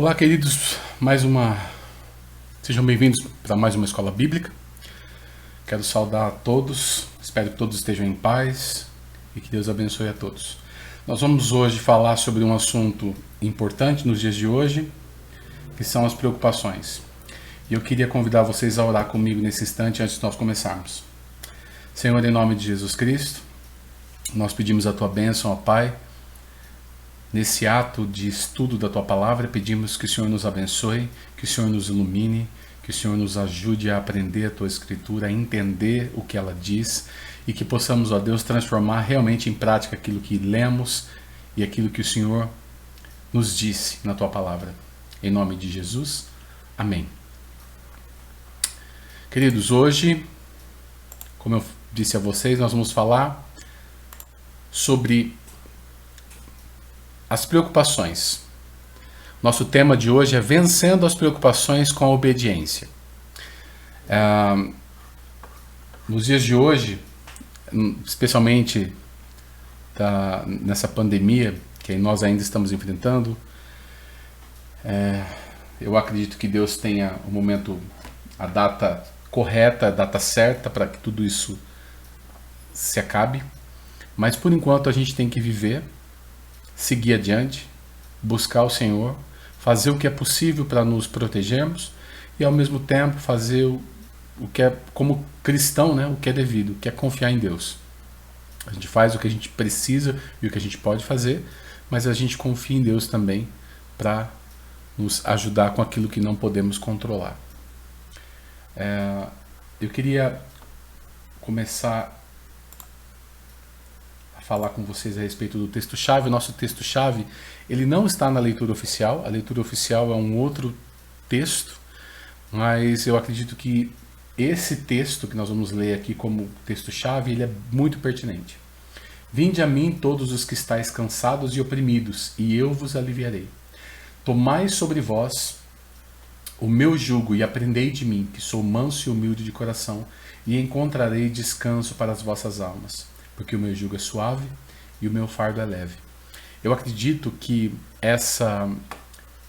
Olá, queridos, sejam bem-vindos para mais uma escola bíblica. Quero saudar a todos, espero que todos estejam em paz e que Deus abençoe a todos. Nós vamos hoje falar sobre um assunto importante nos dias de hoje, que são as preocupações. E eu queria convidar vocês a orar comigo nesse instante antes de nós começarmos. Senhor, em nome de Jesus Cristo, nós pedimos a Tua bênção, ó Pai. Nesse ato de estudo da Tua Palavra, pedimos que o Senhor nos abençoe, que o Senhor nos ilumine, que o Senhor nos ajude a aprender a Tua Escritura, a entender o que ela diz e que possamos, ó Deus, transformar realmente em prática aquilo que lemos e aquilo que o Senhor nos disse na Tua Palavra. Em nome de Jesus, amém. Queridos, hoje, como eu disse a vocês, nós vamos falar sobre as preocupações. Nosso tema de hoje é vencendo as preocupações com a obediência. Nos dias de hoje, especialmente nessa pandemia que nós ainda estamos enfrentando, eu acredito que Deus tenha o momento, a data correta, a data certa para que tudo isso se acabe. Mas por enquanto a gente tem que viver, seguir adiante, buscar o Senhor, fazer o que é possível para nos protegermos e ao mesmo tempo fazer o que é, como cristão, né, o que é devido, que é confiar em Deus. A gente faz o que a gente precisa e o que a gente pode fazer, mas a gente confia em Deus também para nos ajudar com aquilo que não podemos controlar. Eu queria começar falar com vocês a respeito do texto-chave. O nosso texto-chave, ele não está na leitura oficial. A leitura oficial é um outro texto, mas eu acredito que esse texto que nós vamos ler aqui como texto-chave, ele é muito pertinente. Vinde a mim todos os que estáis cansados e oprimidos, e eu vos aliviarei. Tomai sobre vós o meu jugo e aprendei de mim, que sou manso e humilde de coração, e encontrarei descanso para as vossas almas. Porque o meu jugo é suave e o meu fardo é leve. Eu acredito que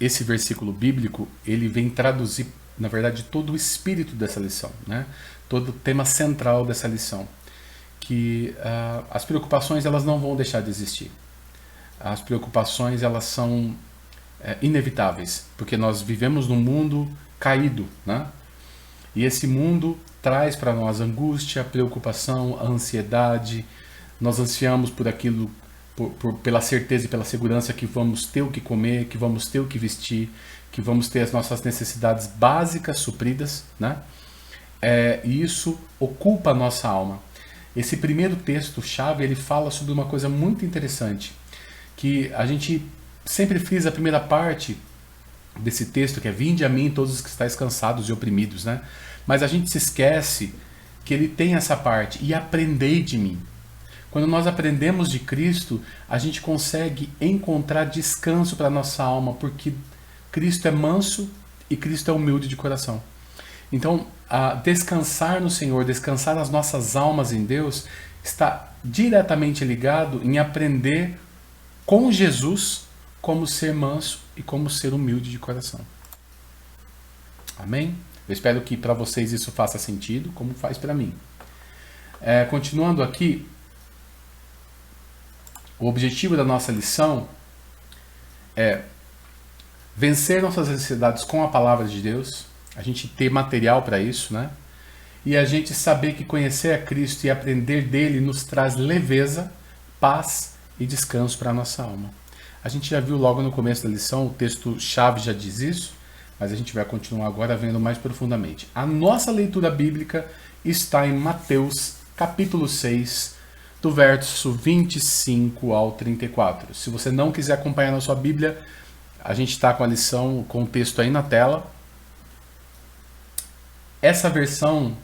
esse versículo bíblico, ele vem traduzir, na verdade, todo o espírito dessa lição, né? Todo o tema central dessa lição. Que as preocupações, elas não vão deixar de existir. As preocupações, elas são inevitáveis, porque nós vivemos num mundo caído, né? E esse mundo traz para nós angústia, preocupação, ansiedade. Nós ansiamos por aquilo, pela certeza e pela segurança que vamos ter o que comer, que vamos ter o que vestir, que vamos ter as nossas necessidades básicas supridas, né? E isso ocupa a nossa alma. Esse primeiro texto-chave, ele fala sobre uma coisa muito interessante, que a gente sempre frisa a primeira parte desse texto, que é vinde a mim todos os que estáis cansados e oprimidos, né? Mas a gente se esquece que ele tem essa parte, e aprendei de mim. Quando nós aprendemos de Cristo, a gente consegue encontrar descanso para a nossa alma, porque Cristo é manso e Cristo é humilde de coração. Então, descansar no Senhor, descansar as nossas almas em Deus, está diretamente ligado em aprender com Jesus como ser manso e como ser humilde de coração. Amém? Eu espero que para vocês isso faça sentido, como faz para mim. Continuando aqui, o objetivo da nossa lição é vencer nossas necessidades com a palavra de Deus, a gente ter material para isso, né? E a gente saber que conhecer a Cristo e aprender dele nos traz leveza, paz e descanso para a nossa alma. A gente já viu logo no começo da lição, o texto-chave já diz isso, mas a gente vai continuar agora vendo mais profundamente. A nossa leitura bíblica está em Mateus, capítulo 6, do verso 25 ao 34. Se você não quiser acompanhar na sua Bíblia, a gente está com a lição, com o texto aí na tela. Essa versão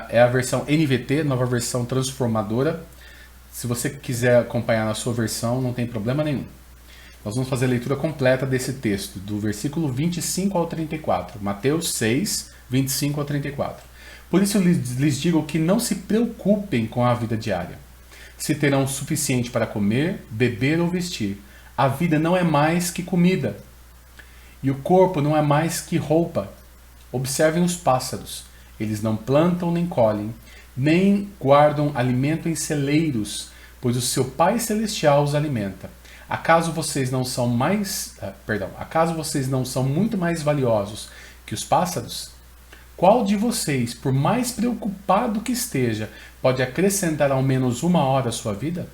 é a versão NVT, nova versão transformadora. Se você quiser acompanhar na sua versão, não tem problema nenhum. Nós vamos fazer a leitura completa desse texto, do versículo 25 ao 34. Mateus 6, 25 ao 34. Por isso lhes digo que não se preocupem com a vida diária, se terão o suficiente para comer, beber ou vestir. A vida não é mais que comida, E o corpo não é mais que roupa. Observem os pássaros. Eles não plantam nem colhem, nem guardam alimento em celeiros, pois o seu Pai Celestial os alimenta. Acaso vocês não são acaso vocês não são muito mais valiosos que os pássaros? Qual de vocês, por mais preocupado que esteja, pode acrescentar ao menos 1 hora à sua vida?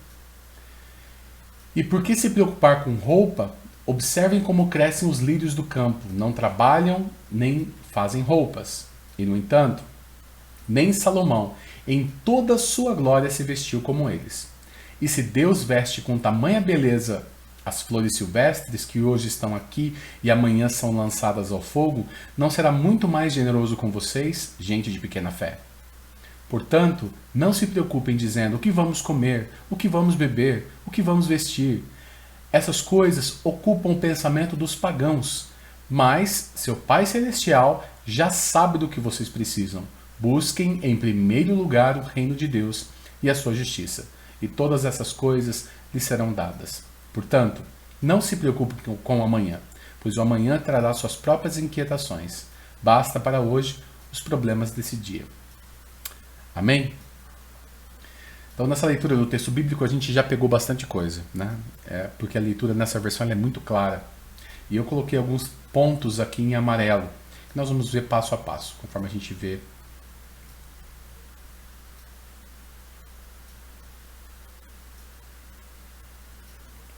E por que se preocupar com roupa? Observem como crescem os lírios do campo. Não trabalham nem fazem roupas. E, no entanto, nem Salomão, em toda a sua glória, se vestiu como eles. E se Deus veste com tamanha beleza as flores silvestres que hoje estão aqui e amanhã são lançadas ao fogo, não será muito mais generoso com vocês, gente de pequena fé? Portanto, não se preocupem dizendo o que vamos comer, o que vamos beber, o que vamos vestir. Essas coisas ocupam o pensamento dos pagãos, mas seu Pai Celestial já sabe do que vocês precisam. Busquem em primeiro lugar o reino de Deus e a sua justiça, e todas essas coisas lhes serão dadas. Portanto, não se preocupem com o amanhã, pois o amanhã trará suas próprias inquietações. Basta para hoje os problemas desse dia. Amém? Então, nessa leitura do texto bíblico, a gente já pegou bastante coisa, né? Porque a leitura nessa versão é muito clara. E eu coloquei alguns pontos aqui em amarelo, que nós vamos ver passo a passo, conforme a gente vê.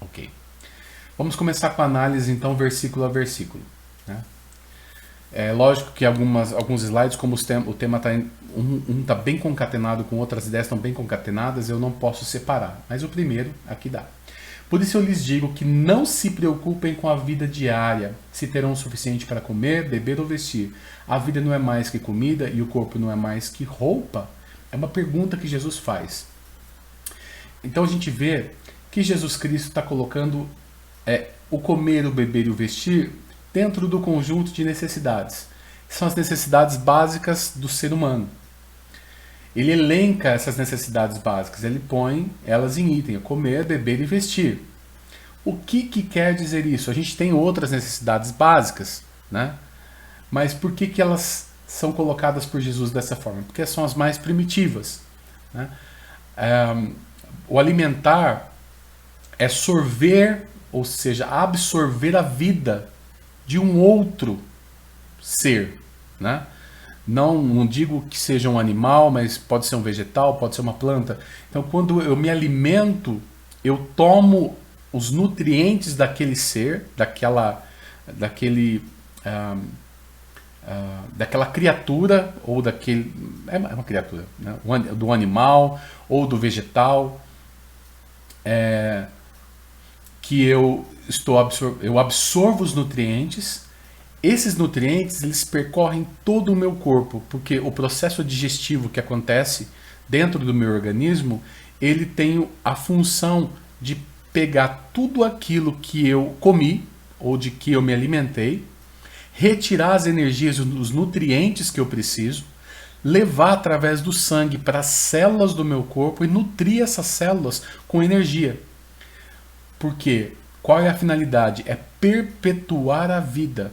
Ok. Vamos começar com a análise, então, versículo a versículo, né? É lógico que alguns slides, como o tema está tá bem concatenado com outras ideias estão bem concatenadas, eu não posso separar. Mas o primeiro aqui dá. Por isso eu lhes digo que não se preocupem com a vida diária, se terão o suficiente para comer, beber ou vestir. A vida não é mais que comida e o corpo não é mais que roupa? É uma pergunta que Jesus faz. Então a gente vê que Jesus Cristo está colocando o comer, o beber e o vestir dentro do conjunto de necessidades. São as necessidades básicas do ser humano. Ele elenca essas necessidades básicas, ele põe elas em item, comer, beber e vestir. O que quer dizer isso? A gente tem outras necessidades básicas, né? Mas por que elas são colocadas por Jesus dessa forma? Porque são as mais primitivas, né? O alimentar é sorver, ou seja, absorver a vida de um outro ser, né? Não digo que seja um animal, mas pode ser um vegetal, pode ser uma planta. Então, quando eu me alimento, eu tomo os nutrientes daquele ser, daquela criatura, ou daquele... É uma criatura, né? Do animal, ou do vegetal, que eu absorvo os nutrientes. Esses nutrientes, eles percorrem todo o meu corpo, porque o processo digestivo que acontece dentro do meu organismo, ele tem a função de pegar tudo aquilo que eu comi, ou de que eu me alimentei, retirar as energias, os nutrientes que eu preciso, levar através do sangue para as células do meu corpo e nutrir essas células com energia. Por quê? Qual é a finalidade? É perpetuar a vida.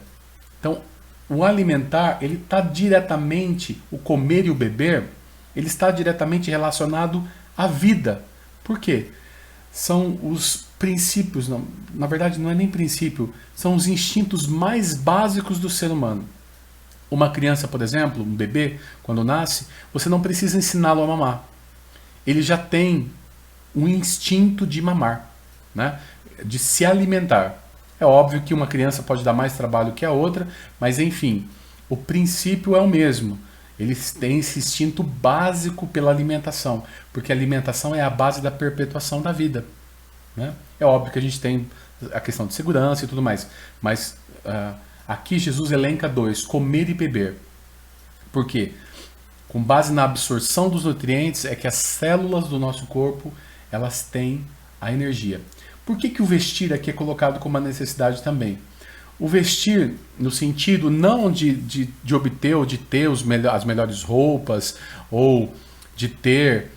Então, o alimentar, ele está diretamente, o comer e o beber, ele está diretamente relacionado à vida. Por quê? São os princípios, não, na verdade não é nem princípio, são os instintos mais básicos do ser humano. Uma criança, por exemplo, um bebê, quando nasce, você não precisa ensiná-lo a mamar. Ele já tem um instinto de mamar, né? De se alimentar. É óbvio que uma criança pode dar mais trabalho que a outra, mas enfim, o princípio é o mesmo. Eles têm esse instinto básico pela alimentação, porque a alimentação é a base da perpetuação da vida, né? É óbvio que a gente tem a questão de segurança e tudo mais, mas aqui Jesus elenca dois, comer e beber. Por quê? Com base na absorção dos nutrientes é que as células do nosso corpo, elas têm a energia. Por que o vestir aqui é colocado como uma necessidade também? O vestir no sentido não de obter ou de ter as melhores roupas ou de ter,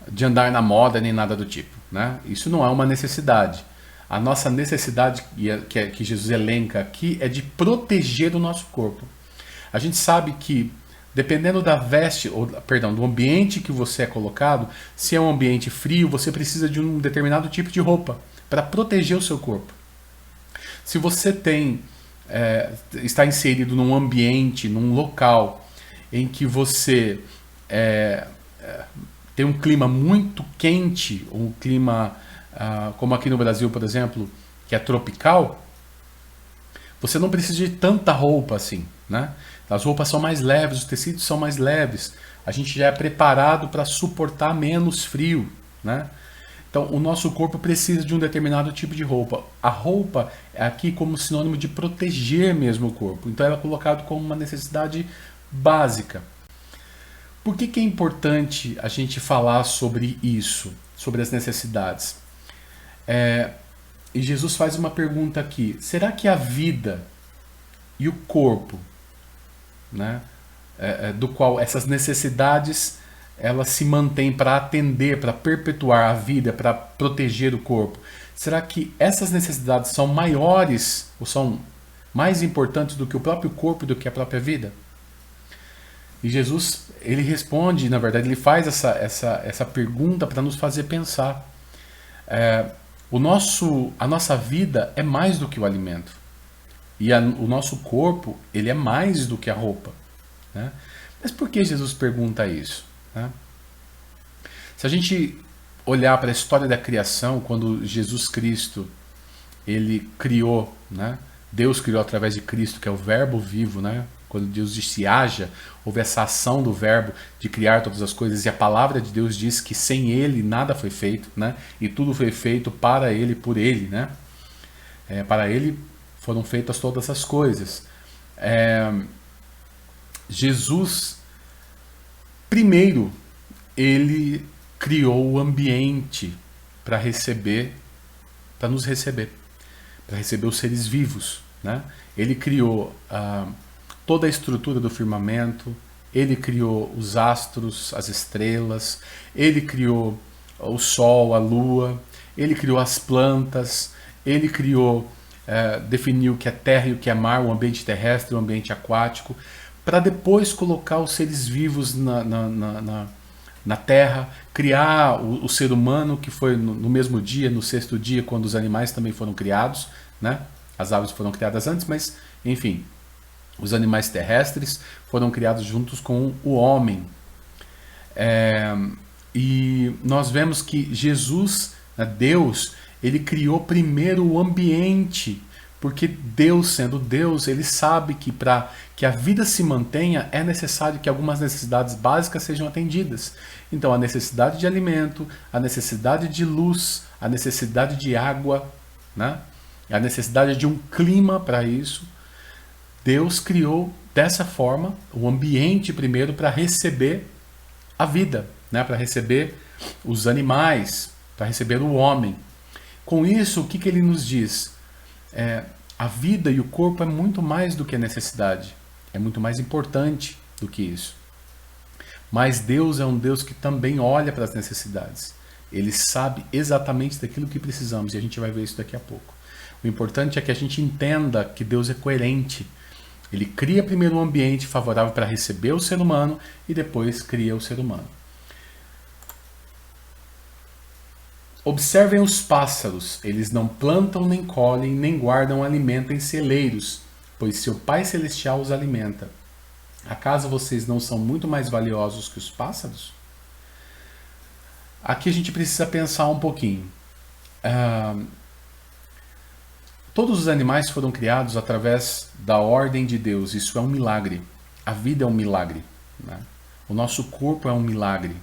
de andar na moda nem nada do tipo, né? Isso não é uma necessidade. A nossa necessidade que Jesus elenca aqui é de proteger o nosso corpo. A gente sabe que, dependendo da veste, ou, perdão, do ambiente que você é colocado, se é um ambiente frio, você precisa de um determinado tipo de roupa para proteger o seu corpo. Se você está inserido num ambiente, num local em que você tem um clima muito quente, um clima como aqui no Brasil, por exemplo, que é tropical, você não precisa de tanta roupa assim, né? As roupas são mais leves, os tecidos são mais leves, a gente já é preparado para suportar menos frio, né? Então, o nosso corpo precisa de um determinado tipo de roupa. A roupa é aqui como sinônimo de proteger mesmo o corpo. Então, ela é colocada como uma necessidade básica. Por que é importante a gente falar sobre isso, sobre as necessidades? E Jesus faz uma pergunta aqui. Será que a vida e o corpo, né, do qual essas necessidades elas se mantêm para atender, para perpetuar a vida, para proteger o corpo, será que essas necessidades são maiores ou são mais importantes do que o próprio corpo, do que a própria vida? E Jesus, ele responde, na verdade, ele faz essa pergunta para nos fazer pensar. A nossa vida é mais do que o alimento. E o nosso corpo, ele é mais do que a roupa, né? Mas por que Jesus pergunta isso, né? Se a gente olhar para a história da criação, quando Jesus Cristo ele criou, né? Deus criou através de Cristo, que é o verbo vivo, né? Quando Deus disse haja, houve essa ação do verbo de criar todas as coisas, e a palavra de Deus diz que sem ele nada foi feito, né? E tudo foi feito para ele, por ele, né? Para ele foram feitas todas as coisas. Jesus, primeiro, ele criou o ambiente para nos receber, para receber os seres vivos, né? Ele criou toda a estrutura do firmamento, ele criou os astros, as estrelas, ele criou o sol, a lua, ele criou as plantas, ele criou, definiu o que é terra e o que é mar, o ambiente terrestre, o ambiente aquático, para depois colocar os seres vivos na terra, criar o ser humano, que foi no mesmo dia, no sexto dia, quando os animais também foram criados, né? As aves foram criadas antes, mas enfim, os animais terrestres foram criados juntos com o homem. E nós vemos que Jesus, Deus, ele criou primeiro o ambiente, porque Deus, sendo Deus, ele sabe que para que a vida se mantenha é necessário que algumas necessidades básicas sejam atendidas. Então, a necessidade de alimento, a necessidade de luz, a necessidade de água, né? A necessidade de um clima para isso. Deus criou dessa forma o ambiente primeiro para receber a vida, né? Para receber os animais, para receber o homem. Com isso, o que ele nos diz? A vida e o corpo é muito mais do que a necessidade, é muito mais importante do que isso. Mas Deus é um Deus que também olha para as necessidades. Ele sabe exatamente daquilo que precisamos, e a gente vai ver isso daqui a pouco. O importante é que a gente entenda que Deus é coerente. Ele cria primeiro um ambiente favorável para receber o ser humano e depois cria o ser humano. Observem os pássaros, eles não plantam, nem colhem, nem guardam alimento em celeiros, pois seu Pai Celestial os alimenta. Acaso vocês não são muito mais valiosos que os pássaros? Aqui a gente precisa pensar um pouquinho. Todos os animais foram criados através da ordem de Deus, isso é um milagre. A vida é um milagre, né? O nosso corpo é um milagre,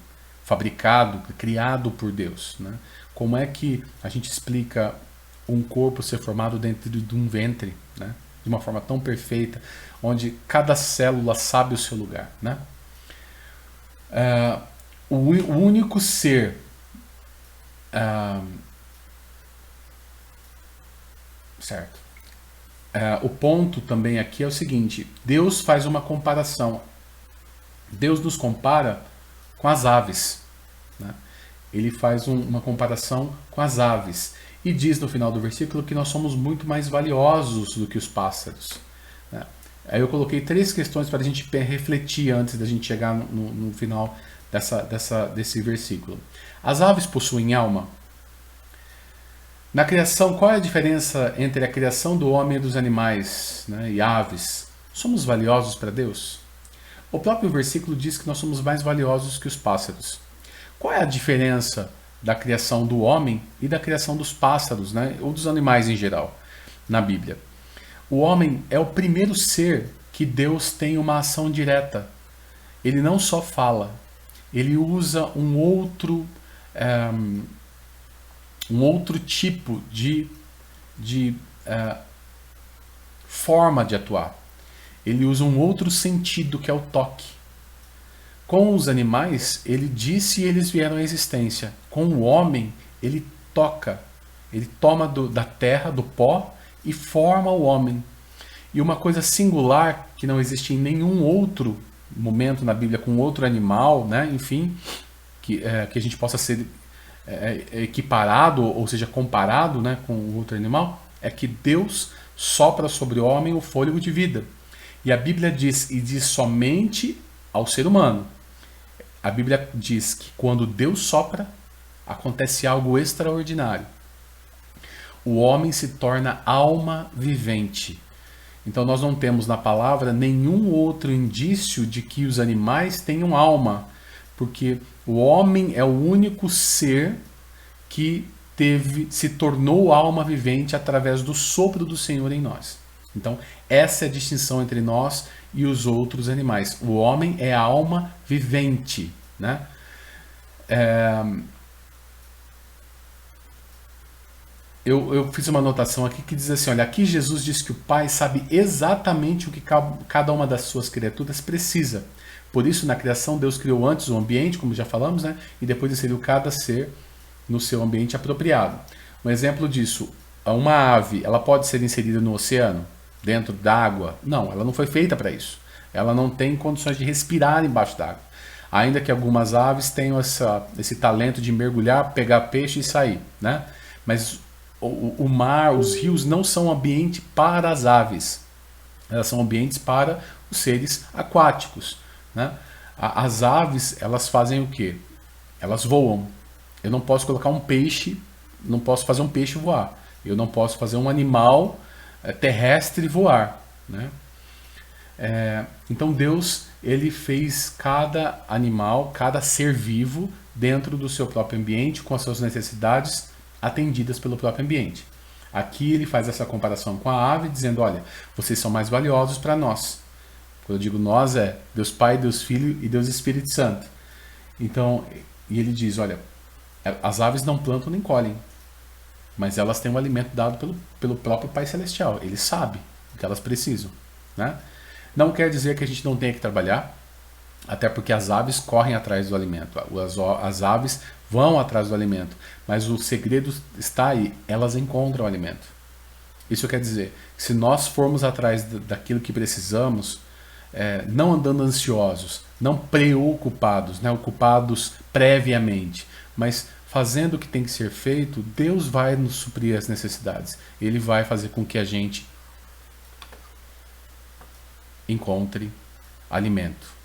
fabricado, criado por Deus, né? Como é que a gente explica um corpo ser formado dentro de um ventre, né? De uma forma tão perfeita, onde cada célula sabe o seu lugar, né? O único ser certo. O ponto também aqui é o seguinte: Deus faz uma comparação. Deus nos compara com as aves, né? Ele faz uma comparação com as aves. e diz no final do versículo que nós somos muito mais valiosos do que os pássaros, né? Aí eu coloquei 3 questões para a gente refletir antes da gente chegar no final desse versículo. As aves possuem alma? Na criação, qual é a diferença entre a criação do homem e dos animais, né, e aves? Somos valiosos para Deus? O próprio versículo diz que nós somos mais valiosos que os pássaros. Qual é a diferença da criação do homem e da criação dos pássaros, né, ou dos animais em geral, na Bíblia? O homem é o primeiro ser que Deus tem uma ação direta. Ele não só fala, ele usa um outro tipo de forma de atuar. Ele usa um outro sentido, que é o toque. Com os animais, ele disse e eles vieram à existência. Com o homem, ele toca. Ele toma da terra, do pó, e forma o homem. E uma coisa singular, que não existe em nenhum outro momento na Bíblia com outro animal, né? Enfim, que a gente possa ser equiparado, ou seja, comparado, né, com o outro animal, é que Deus sopra sobre o homem o fôlego de vida. E a Bíblia diz, e diz somente ao ser humano. A Bíblia diz que quando Deus sopra, acontece algo extraordinário. O homem se torna alma vivente. Então nós não temos na palavra nenhum outro indício de que os animais tenham alma, porque o homem é o único ser que se tornou alma vivente através do sopro do Senhor em nós. Então essa é a distinção entre nós e os outros animais. O homem é a alma vivente, né? Eu fiz uma anotação aqui que diz assim, olha, aqui Jesus diz que o Pai sabe exatamente o que cada uma das suas criaturas precisa. Por isso, na criação, Deus criou antes o ambiente, como já falamos, né? E depois inseriu cada ser no seu ambiente apropriado. Um exemplo disso, uma ave, ela pode ser inserida no oceano, dentro d'água? Não, ela não foi feita para isso. Ela não tem condições de respirar embaixo d'água. Ainda que algumas aves tenham esse talento de mergulhar, pegar peixe e sair, né? Mas o mar, os rios não são ambiente para as aves. Elas são ambientes para os seres aquáticos, né? As aves, elas fazem o quê? Elas voam. Eu não posso colocar um peixe, não posso fazer um peixe voar. Eu não posso fazer um animal terrestre voar, né? Então Deus, ele fez cada animal, cada ser vivo dentro do seu próprio ambiente, com as suas necessidades atendidas pelo próprio ambiente. Aqui ele faz essa comparação com a ave, dizendo, olha, vocês são mais valiosos para nós. Quando eu digo nós, é Deus Pai, Deus Filho e Deus Espírito Santo. Então, e ele diz, olha, as aves não plantam nem colhem, mas elas têm um alimento dado pelo próprio Pai Celestial. Ele sabe o que elas precisam, né? Não quer dizer que a gente não tenha que trabalhar, até porque as aves correm atrás do alimento. As aves vão atrás do alimento, mas o segredo está aí, elas encontram o alimento. Isso quer dizer, se nós formos atrás daquilo que precisamos, não andando ansiosos, não preocupados, né, ocupados previamente, mas fazendo o que tem que ser feito, Deus vai nos suprir as necessidades. Ele vai fazer com que a gente encontre alimento.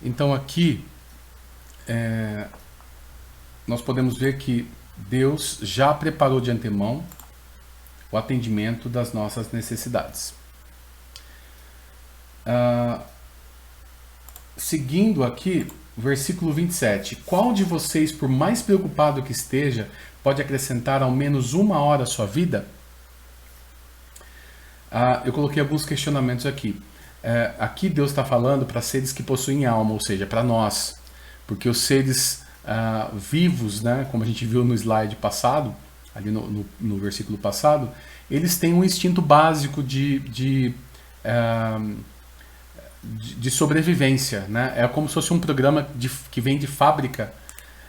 Então aqui nós podemos ver que Deus já preparou de antemão o atendimento das nossas necessidades. Seguindo aqui, versículo 27. Qual de vocês, por mais preocupado que esteja, pode acrescentar ao menos 1 hora à sua vida? Eu coloquei alguns questionamentos aqui. Aqui Deus está falando para seres que possuem alma, ou seja, para nós. Porque os seres vivos, né, como a gente viu no slide passado, ali no versículo passado, eles têm um instinto básico de sobrevivência, né? É como se fosse um programa que vem de fábrica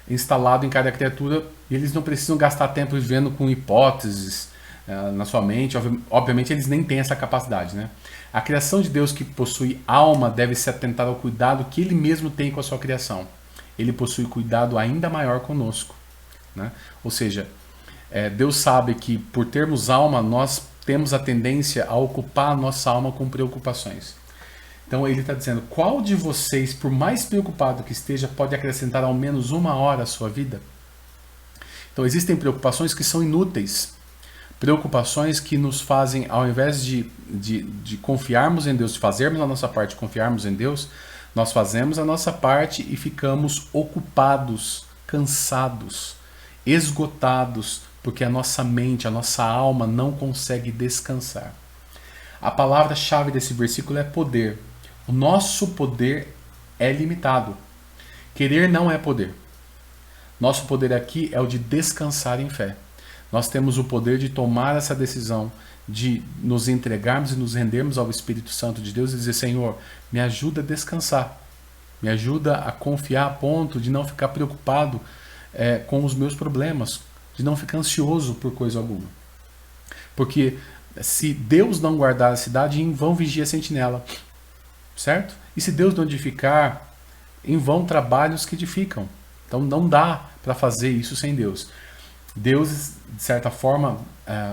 instalado em cada criatura, e eles não precisam gastar tempo vivendo com hipóteses na sua mente. Obviamente eles nem têm essa capacidade, né? A criação de Deus que possui alma deve se atentar ao cuidado que ele mesmo tem com a sua criação. Ele possui cuidado ainda maior conosco, né? Ou seja, Deus sabe que por termos alma, nós temos a tendência a ocupar a nossa alma com preocupações. Então ele está dizendo, qual de vocês, por mais preocupado que esteja, pode acrescentar ao menos 1 hora à sua vida? Então existem preocupações que são inúteis, preocupações que nos fazem, ao invés de confiarmos em Deus, de fazermos a nossa parte, confiarmos em Deus, nós fazemos a nossa parte e ficamos ocupados, cansados, esgotados, porque a nossa mente, a nossa alma não consegue descansar. A palavra-chave desse versículo é poder. O nosso poder é limitado. Querer não é poder. Nosso poder aqui é o de descansar em fé. Nós temos o poder de tomar essa decisão, de nos entregarmos e nos rendermos ao Espírito Santo de Deus e dizer, Senhor, me ajuda a descansar. Me ajuda a confiar a ponto de não ficar preocupado com os meus problemas, de não ficar ansioso por coisa alguma. Porque se Deus não guardar a cidade, em vão vigia a sentinela. Certo? E se Deus não edificar, em vão trabalhos que edificam. Então não dá para fazer isso sem Deus. Deus, de certa forma,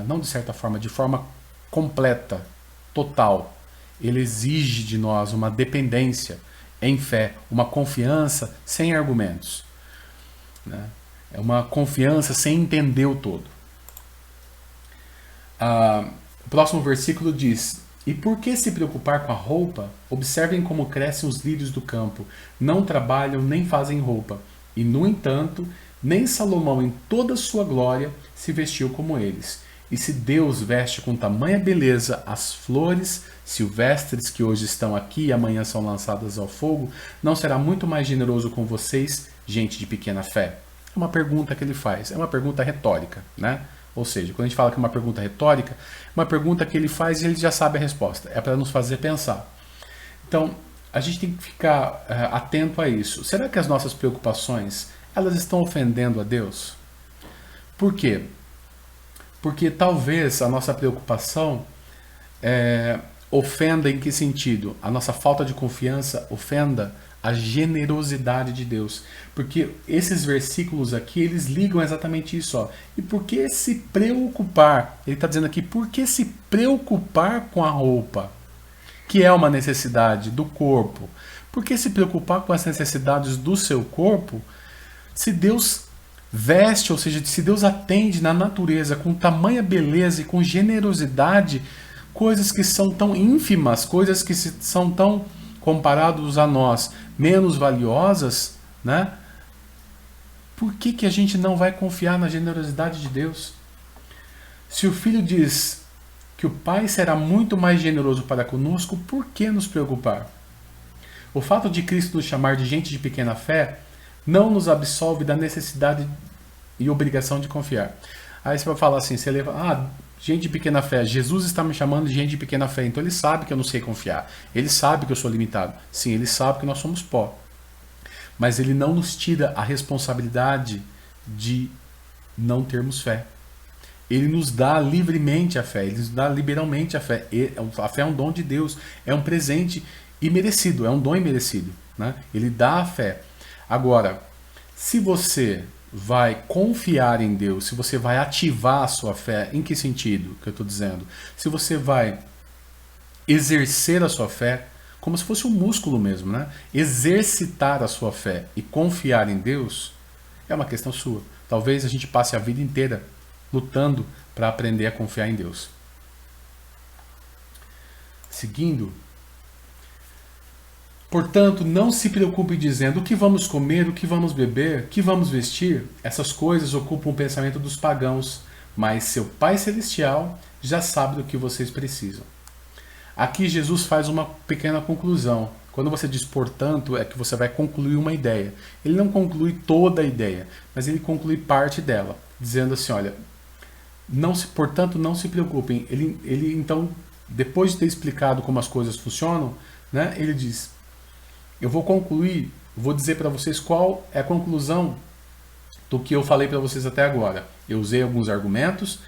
não de certa forma, de forma completa, total, ele exige de nós uma dependência em fé, uma confiança sem argumentos, né? É uma confiança sem entender o todo. O próximo versículo diz, e por que se preocupar com a roupa? Observem como crescem os lírios do campo, não trabalham nem fazem roupa, e no entanto, nem Salomão em toda a sua glória se vestiu como eles. E se Deus veste com tamanha beleza as flores silvestres que hoje estão aqui e amanhã são lançadas ao fogo, não será muito mais generoso com vocês, gente de pequena fé? É uma pergunta que ele faz, é uma pergunta retórica, né? Ou seja, quando a gente fala que é uma pergunta retórica, é uma pergunta que ele faz e ele já sabe a resposta, é para nos fazer pensar. Então, a gente tem que ficar atento a isso. Será que as nossas preocupações, elas estão ofendendo a Deus? Por quê? Porque talvez a nossa preocupação ofenda em que sentido? A nossa falta de confiança ofenda a generosidade de Deus. Porque esses versículos aqui, eles ligam exatamente isso. Ó. E por que se preocupar? Ele está dizendo aqui, por que se preocupar com a roupa? Que é uma necessidade do corpo. Por que se preocupar com as necessidades do seu corpo? Se Deus veste, ou seja, se Deus atende na natureza com tamanha beleza e com generosidade, coisas que são tão ínfimas, coisas que são tão, comparados a nós, menos valiosas, né? Por que a gente não vai confiar na generosidade de Deus? Se o Filho diz que o Pai será muito mais generoso para conosco, por que nos preocupar? O fato de Cristo nos chamar de gente de pequena fé não nos absolve da necessidade e obrigação de confiar. Aí você vai falar assim, você leva, gente de pequena fé, Jesus está me chamando de gente de pequena fé, então ele sabe que eu não sei confiar, ele sabe que eu sou limitado, sim, ele sabe que nós somos pó, mas ele não nos tira a responsabilidade de não termos fé. Ele nos dá livremente a fé, ele nos dá liberalmente a fé. A fé é um dom de Deus, é um presente imerecido, é um dom imerecido, né? Ele dá a fé. Agora, se você vai confiar em Deus, se você vai ativar a sua fé, em que sentido que eu estou dizendo? Se você vai exercer a sua fé, como se fosse um músculo mesmo, né? Exercitar a sua fé e confiar em Deus é uma questão sua. Talvez a gente passe a vida inteira lutando para aprender a confiar em Deus. Seguindo, portanto, não se preocupe dizendo o que vamos comer, o que vamos beber, o que vamos vestir. Essas coisas ocupam o pensamento dos pagãos, mas seu Pai Celestial já sabe do que vocês precisam. Aqui Jesus faz uma pequena conclusão. Quando você diz portanto, é que você vai concluir uma ideia. Ele não conclui toda a ideia, mas ele conclui parte dela, dizendo assim, olha, portanto, não se preocupem. Ele então, depois de ter explicado como as coisas funcionam, né, ele diz, eu vou concluir, vou dizer para vocês qual é a conclusão do que eu falei para vocês até agora. Eu usei alguns argumentos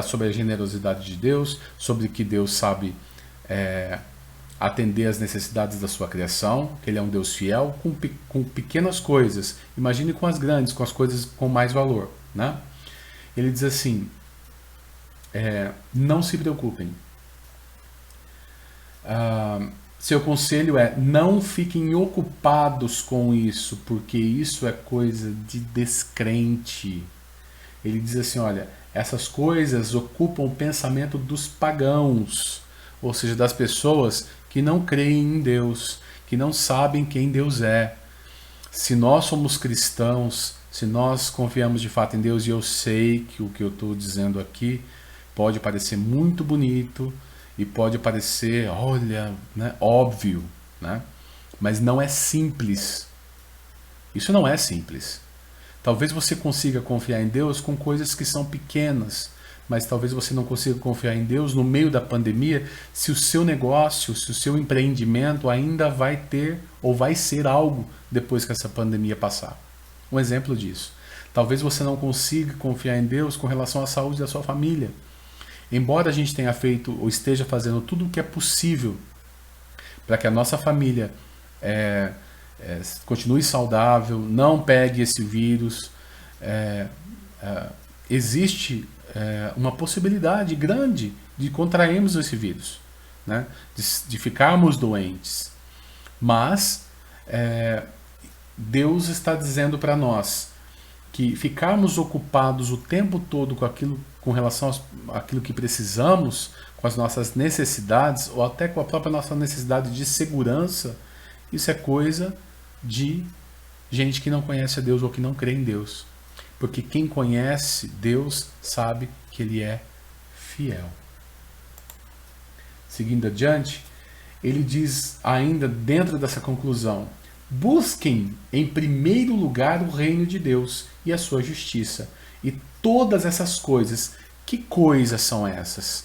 sobre a generosidade de Deus, sobre que Deus sabe atender às necessidades da sua criação, que Ele é um Deus fiel com pequenas coisas. Imagine com as grandes, com as coisas com mais valor, né? Ele diz assim, não se preocupem. Seu conselho é, não fiquem ocupados com isso, porque isso é coisa de descrente. Ele diz assim, olha, essas coisas ocupam o pensamento dos pagãos, ou seja, das pessoas que não creem em Deus, que não sabem quem Deus é. Se nós somos cristãos, se nós confiamos de fato em Deus, e eu sei que o que eu estou dizendo aqui pode parecer muito bonito e pode parecer, olha, né, óbvio, né? Mas não é simples. Isso não é simples. Talvez você consiga confiar em Deus com coisas que são pequenas, mas talvez você não consiga confiar em Deus no meio da pandemia, se o seu negócio, se o seu empreendimento ainda vai ter ou vai ser algo depois que essa pandemia passar. Um exemplo disso. Talvez você não consiga confiar em Deus com relação à saúde da sua família. Embora a gente tenha feito ou esteja fazendo tudo o que é possível para que a nossa família continue saudável, não pegue esse vírus, existe uma possibilidade grande de contrairmos esse vírus, né? de ficarmos doentes. Mas Deus está dizendo para nós que ficarmos ocupados o tempo todo com relação àquilo que precisamos, com as nossas necessidades, ou até com a própria nossa necessidade de segurança, isso é coisa de gente que não conhece a Deus ou que não crê em Deus. Porque quem conhece Deus sabe que Ele é fiel. Seguindo adiante, ele diz ainda dentro dessa conclusão: busquem em primeiro lugar o reino de Deus e a sua justiça. E todas essas coisas, que coisas são essas?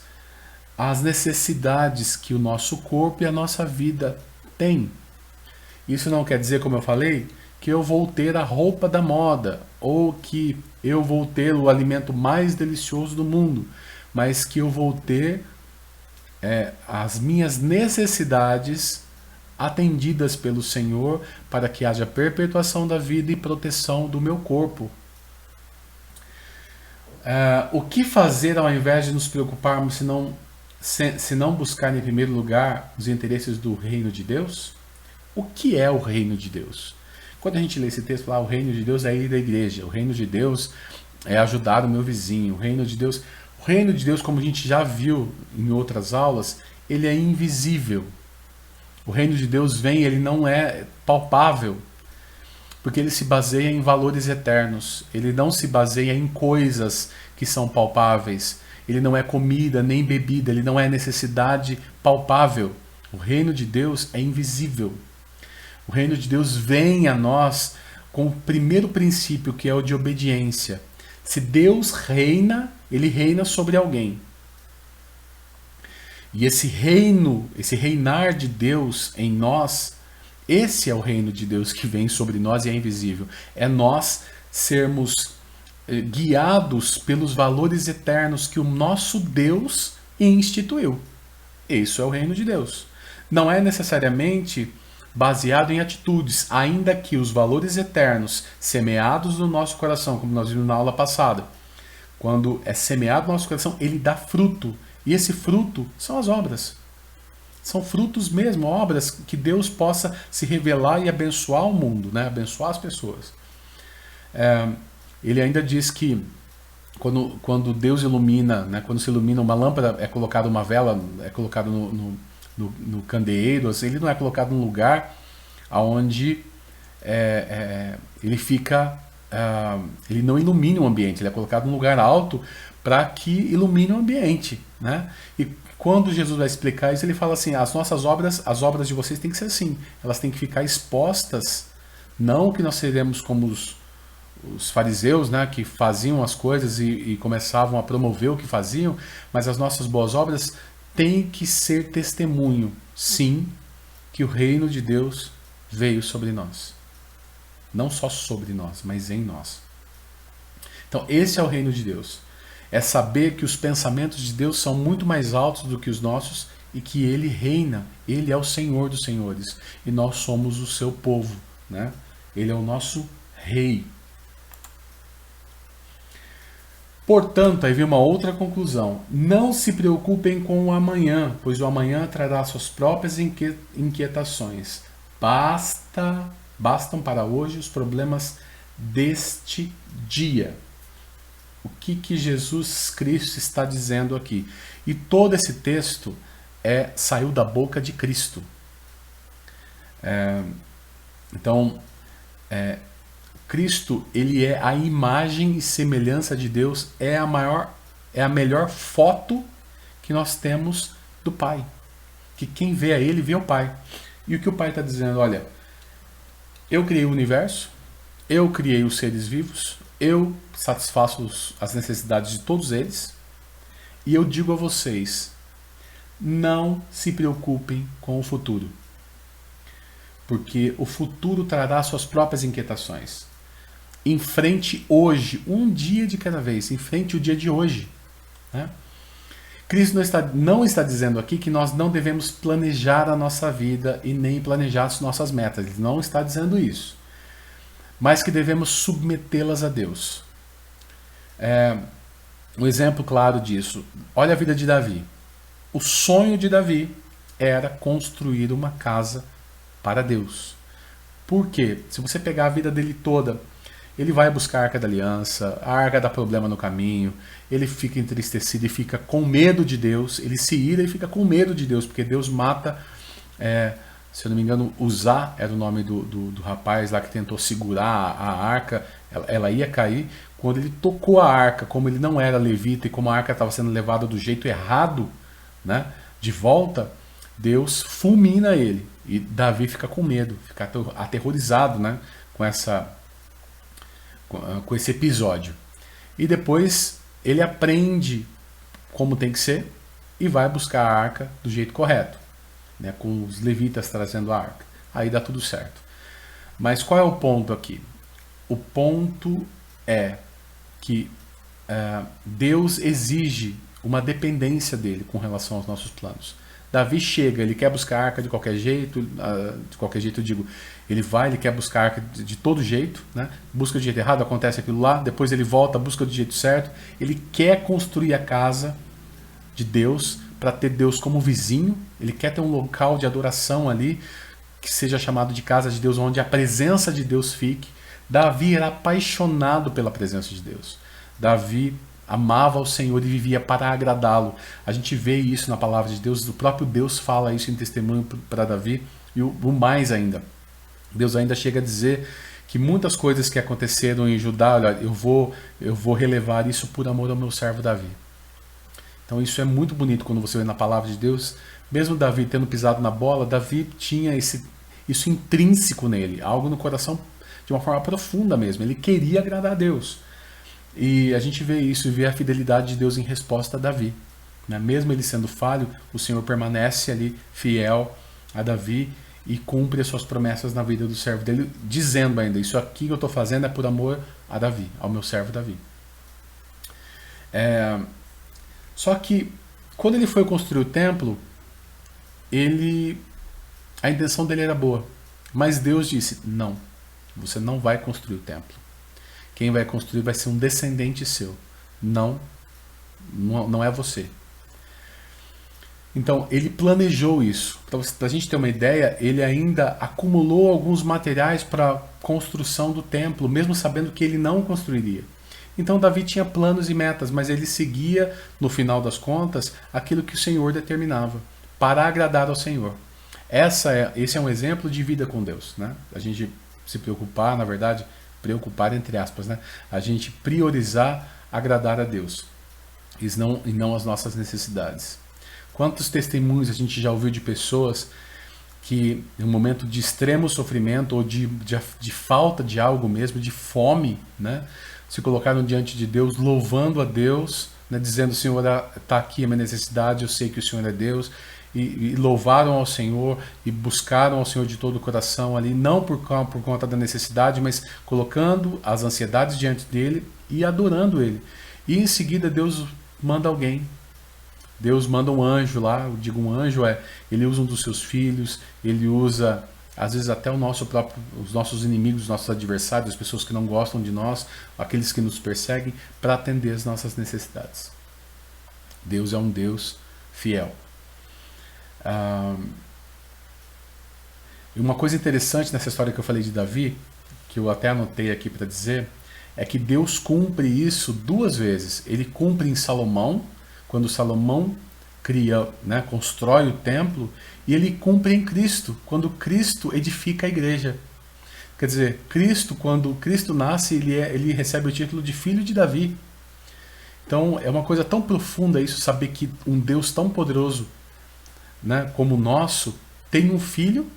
As necessidades que o nosso corpo e a nossa vida têm. Isso não quer dizer, como eu falei, que eu vou ter a roupa da moda, ou que eu vou ter o alimento mais delicioso do mundo, mas que eu vou ter as minhas necessidades atendidas pelo Senhor, para que haja perpetuação da vida e proteção do meu corpo. O que fazer ao invés de nos preocuparmos se não buscar em primeiro lugar os interesses do reino de Deus? O que é o reino de Deus? Quando a gente lê esse texto, o reino de Deus é ir à igreja, o reino de Deus é ajudar o meu vizinho, o reino de Deus, como a gente já viu em outras aulas, ele é invisível. O reino de Deus vem, ele não é palpável, porque ele se baseia em valores eternos, ele não se baseia em coisas que são palpáveis, ele não é comida nem bebida, ele não é necessidade palpável. O reino de Deus é invisível. O reino de Deus vem a nós com o primeiro princípio, que é o de obediência. Se Deus reina, ele reina sobre alguém. E esse reino, esse reinar de Deus em nós, esse é o reino de Deus que vem sobre nós e é invisível. É nós sermos guiados pelos valores eternos que o nosso Deus instituiu. Isso é o reino de Deus. Não é necessariamente baseado em atitudes, ainda que os valores eternos semeados no nosso coração, como nós vimos na aula passada, quando é semeado no nosso coração, ele dá fruto. E esse fruto são as obras. São frutos mesmo, obras que Deus possa se revelar e abençoar o mundo, né? Abençoar as pessoas. Ele ainda diz que quando Deus ilumina, né? Quando se ilumina uma lâmpada, é colocada uma vela, é colocado no candeeiro, assim, ele não é colocado num lugar onde ele fica, ele não ilumina o ambiente, ele é colocado num lugar alto para que ilumine o ambiente, né? E quando Jesus vai explicar isso, ele fala assim: as nossas obras, as obras de vocês têm que ser assim, elas têm que ficar expostas, não que nós seremos como os fariseus, né, que faziam as coisas e começavam a promover o que faziam, mas as nossas boas obras têm que ser testemunho, sim, que o reino de Deus veio sobre nós. Não só sobre nós, mas em nós. Então, esse é o reino de Deus. É saber que os pensamentos de Deus são muito mais altos do que os nossos e que ele reina, ele é o Senhor dos senhores e nós somos o seu povo, né? Ele é o nosso rei. Portanto, aí vem uma outra conclusão. Não se preocupem com o amanhã, pois o amanhã trará suas próprias inquietações. Bastam para hoje os problemas deste dia. O que Jesus Cristo está dizendo aqui? E todo esse texto saiu da boca de Cristo. Então, Cristo, ele é a imagem e semelhança de Deus, é a melhor foto que nós temos do Pai. Que quem vê a ele, vê o Pai. E o que o Pai está dizendo? Olha, eu criei o universo, eu criei os seres vivos, eu satisfaço as necessidades de todos eles, e eu digo a vocês, não se preocupem com o futuro, porque o futuro trará suas próprias inquietações. Enfrente hoje, um dia de cada vez, enfrente o dia de hoje, né? Cristo não está dizendo aqui que nós não devemos planejar a nossa vida e nem planejar as nossas metas. Ele não está dizendo isso. Mas que devemos submetê-las a Deus. Um exemplo claro disso. Olha a vida de Davi. O sonho de Davi era construir uma casa para Deus. Por quê? Se você pegar a vida dele toda, ele vai buscar a Arca da Aliança, a Arca dá problema no caminho, ele fica entristecido e fica com medo de Deus, ele se ira e fica com medo de Deus, porque Deus mata, se eu não me engano, Uzá era o nome do rapaz lá que tentou segurar a arca, ela ia cair. Quando ele tocou a arca, como ele não era levita e como a arca estava sendo levada do jeito errado, né, de volta, Deus fulmina ele. E Davi fica com medo, fica aterrorizado, né, com esse episódio. E depois ele aprende como tem que ser e vai buscar a arca do jeito correto, né, com os levitas trazendo a arca. Aí dá tudo certo. Mas qual é o ponto aqui? O ponto é que Deus exige uma dependência dele com relação aos nossos planos. Davi chega, ele quer buscar a arca de qualquer jeito eu digo, ele quer buscar a arca de todo jeito, né? Busca de jeito errado, acontece aquilo lá, depois ele volta, busca do jeito certo, ele quer construir a casa de Deus, para ter Deus como vizinho, ele quer ter um local de adoração ali, que seja chamado de casa de Deus, onde a presença de Deus fique. Davi era apaixonado pela presença de Deus. Davi amava o Senhor e vivia para agradá-lo. A gente vê isso na palavra de Deus, o próprio Deus fala isso em testemunho para Davi, e o mais ainda. Deus ainda chega a dizer que muitas coisas que aconteceram em Judá, olha, eu vou relevar isso por amor ao meu servo Davi. Então isso é muito bonito quando você vê na palavra de Deus. Mesmo Davi tendo pisado na bola, Davi tinha isso intrínseco nele, algo no coração de uma forma profunda mesmo. Ele queria agradar a Deus. E a gente vê isso e vê a fidelidade de Deus em resposta a Davi, né? Mesmo ele sendo falho, o Senhor permanece ali fiel a Davi e cumpre as suas promessas na vida do servo dele, dizendo ainda, isso aqui que eu estou fazendo é por amor a Davi, ao meu servo Davi. Só que quando ele foi construir o templo, a intenção dele era boa, mas Deus disse, não, você não vai construir o templo. Quem vai construir vai ser um descendente seu. Não é você. Então, ele planejou isso. Para a gente ter uma ideia, ele ainda acumulou alguns materiais para a construção do templo, mesmo sabendo que ele não construiria. Então, Davi tinha planos e metas, mas ele seguia, no final das contas, aquilo que o Senhor determinava, para agradar ao Senhor. Esse é um exemplo de vida com Deus, né? A gente se preocupar, na verdade, preocupar entre aspas, né? A gente priorizar agradar a Deus e não as nossas necessidades. Quantos testemunhos a gente já ouviu de pessoas que em um momento de extremo sofrimento ou de falta de algo mesmo, de fome, né, se colocaram diante de Deus, louvando a Deus, né, dizendo, Senhor, está aqui a minha necessidade, eu sei que o Senhor é Deus, e louvaram ao Senhor e buscaram ao Senhor de todo o coração ali, não por conta da necessidade, mas colocando as ansiedades diante dele e adorando ele. E em seguida Deus manda alguém Deus manda um anjo lá, eu digo um anjo ele usa um dos seus filhos, ele usa às vezes até os nossos inimigos, os nossos adversários, as pessoas que não gostam de nós, aqueles que nos perseguem, para atender as nossas necessidades. Deus é um Deus fiel. E uma coisa interessante nessa história que eu falei de Davi, que eu até anotei aqui para dizer, é que Deus cumpre isso duas vezes. Ele cumpre em Salomão, quando Salomão cria, né, constrói o templo, e ele cumpre em Cristo, quando Cristo edifica a igreja. Quer dizer, Cristo, quando Cristo nasce, ele recebe o título de filho de Davi. Então é uma coisa tão profunda isso, saber que um Deus tão poderoso, né, como o nosso, tem um filho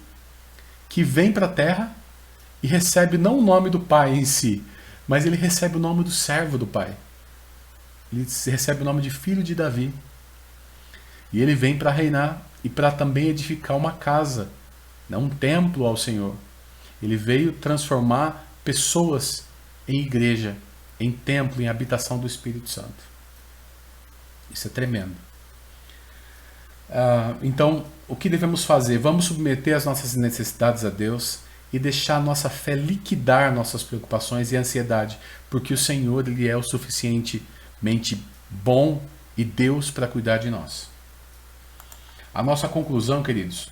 que vem para a terra e recebe não o nome do Pai em si, mas ele recebe o nome do servo do Pai. Ele recebe o nome de filho de Davi. E ele vem para reinar e para também edificar uma casa, né, um templo ao Senhor. Ele veio transformar pessoas em igreja, em templo, em habitação do Espírito Santo. Isso é tremendo. Então, o que devemos fazer? Vamos submeter as nossas necessidades a Deus e deixar a nossa fé liquidar nossas preocupações e ansiedade, porque o Senhor, Ele é o suficientemente bom e Deus para cuidar de nós. A nossa conclusão, queridos,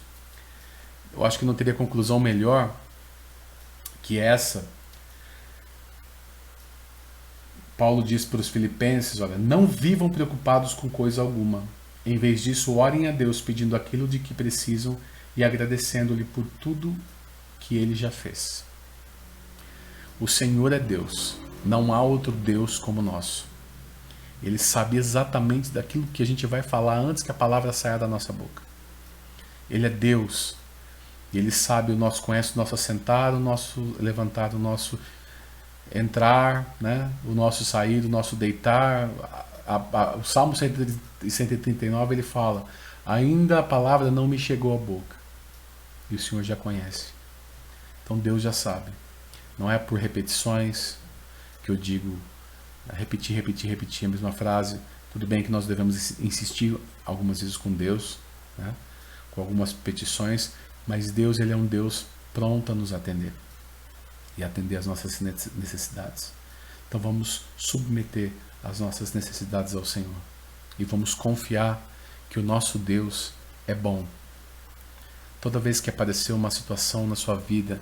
eu acho que não teria conclusão melhor que essa. Paulo diz para os filipenses, olha, não vivam preocupados com coisa alguma. Em vez disso, orem a Deus pedindo aquilo de que precisam e agradecendo-lhe por tudo que Ele já fez. O Senhor é Deus. Não há outro Deus como o nosso. Ele sabe exatamente daquilo que a gente vai falar antes que a palavra saia da nossa boca. Ele é Deus. E Ele sabe, conhece o nosso assentar, o nosso levantar, o nosso entrar, né? O nosso sair, o nosso deitar. O Salmo 139 ele fala: ainda a palavra não me chegou à boca. E o Senhor já conhece. Então Deus já sabe. Não é por repetições que eu digo repetir a mesma frase. Tudo bem que nós devemos insistir algumas vezes com Deus, né? Com algumas petições, mas Deus, Ele é um Deus pronto a nos atender e atender as nossas necessidades. Então vamos submeter as nossas necessidades ao Senhor e vamos confiar que o nosso Deus é bom. Toda vez que aparecer uma situação na sua vida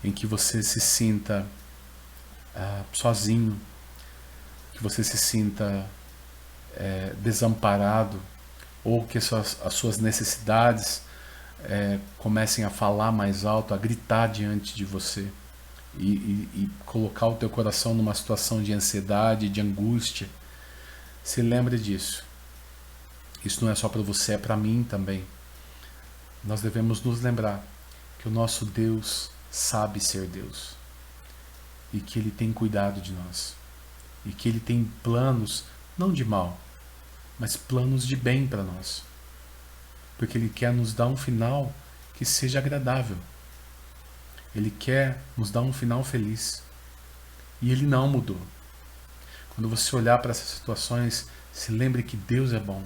em que você se sinta sozinho, que você se sinta desamparado, ou que as suas necessidades comecem a falar mais alto, a gritar diante de você e colocar o teu coração numa situação de ansiedade, de angústia, se lembre disso. Isso não é só para você, é para mim também. Nós devemos nos lembrar que o nosso Deus sabe ser Deus e que Ele tem cuidado de nós e que Ele tem planos não de mal, mas planos de bem para nós, porque Ele quer nos dar um final que seja agradável. Ele quer nos dar um final feliz e Ele não mudou. Quando você olhar para essas situações, se lembre que Deus é bom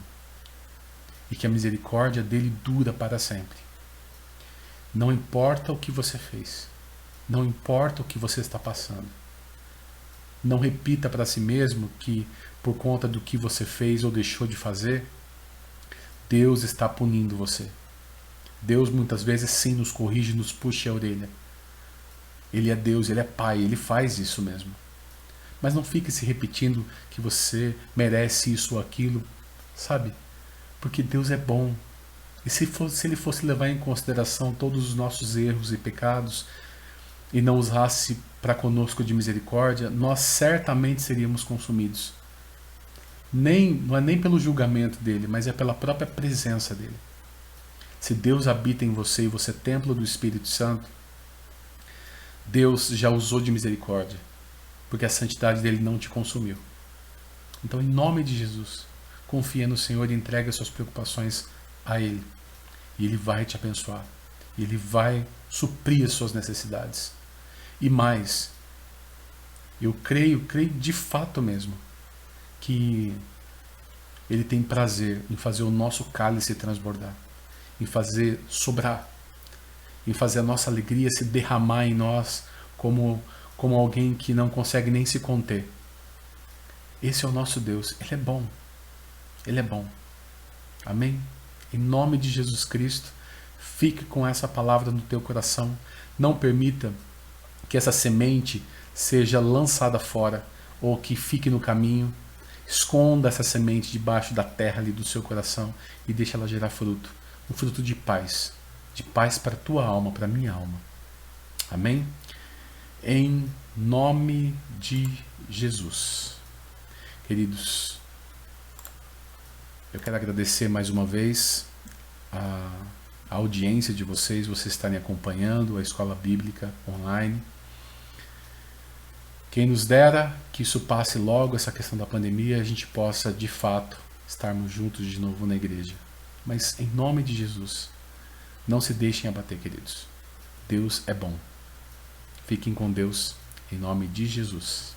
e que a misericórdia dele dura para sempre. Não importa o que você fez, não importa o que você está passando. Não repita para si mesmo que, por conta do que você fez ou deixou de fazer, Deus está punindo você. Deus muitas vezes sim nos corrige, nos puxa a orelha. Ele é Deus, Ele é Pai, Ele faz isso mesmo. Mas não fique se repetindo que você merece isso ou aquilo, sabe? Porque Deus é bom. E se Ele fosse levar em consideração todos os nossos erros e pecados e não usasse para conosco de misericórdia, nós certamente seríamos consumidos. Não é nem pelo julgamento dele, mas é pela própria presença dele. Se Deus habita em você e você é templo do Espírito Santo, Deus já usou de misericórdia, porque a santidade dele não te consumiu. Então, em nome de Jesus, confia no Senhor e entregue as suas preocupações a Ele. E Ele vai te abençoar. E Ele vai suprir as suas necessidades. E mais, eu creio de fato mesmo, que Ele tem prazer em fazer o nosso cálice transbordar, em fazer sobrar, em fazer a nossa alegria se derramar em nós como alguém que não consegue nem se conter. Esse é o nosso Deus. Ele é bom. Ele é bom. Amém? Em nome de Jesus Cristo, fique com essa palavra no teu coração. Não permita que essa semente seja lançada fora ou que fique no caminho. Esconda essa semente debaixo da terra ali do seu coração e deixe ela gerar fruto. Um fruto de paz para a tua alma, para a minha alma. Amém? Em nome de Jesus. Queridos, eu quero agradecer mais uma vez a audiência de vocês estarem acompanhando a Escola Bíblica Online. Quem nos dera que isso passe logo, essa questão da pandemia, a gente possa, de fato, estarmos juntos de novo na igreja. Mas, em nome de Jesus, não se deixem abater, queridos. Deus é bom. Fiquem com Deus, em nome de Jesus.